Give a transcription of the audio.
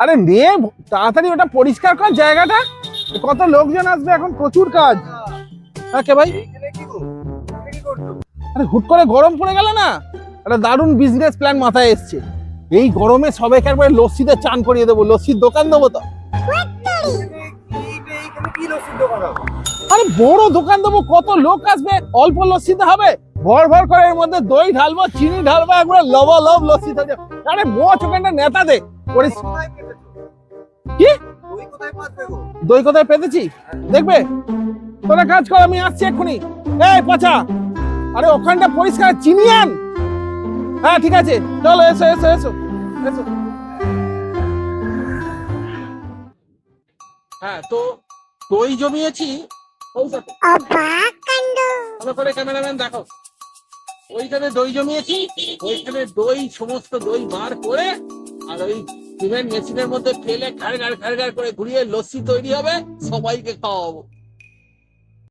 আরে নে তাড়াতাড়ি ওটা পরিষ্কার কর জায়গাটা, কত লোকজন আসবে এখন, প্রচুর কাজ। হ্যাঁ কে ভাই? আরে হুট করে গরম পড়ে গেল না, একটা দারুণ বিজনেস প্ল্যান মাথায় এসছে। এই গরমে সবাইকে একবার লস্যিতে চান করিয়ে দেবো, লস্যির দোকান দেবো তো। আরে বড় দোকান দেবো, কত লোক আসবে, অল্প লস্যিতে হবে, ভর ভর করে এর মধ্যে দই ঢালবো, চিনি ঢালবো, একবার লবালব লস্যি থাকবে। আরে মোচ ওখানটা নেতা দে কি দই কোথায় পেতেছি দেখবে, তোরা কাজ কর, আমি আসছি এক্ষুনি। এই পচা, আরে ওখানটা পরিষ্কার, চিনি আন। হ্যাঁ ঠিক আছে, চলো এসো এসো এসো এসো। হ্যাঁ তো দই জমিয়েছি ভালো করে, ক্যামেরাম্যান দেখো, ওইখানে দই জমিয়েছি, ওইখানে দই সমস্ত দই বার করে আর ওই সিমেন্ট মেশিনের মধ্যে ফেলে ঘাড় ঘাড় ঘাড় ঘাড় করে ঘুরিয়ে লস্যি তৈরি হবে, সবাইকে খাওয়াবো।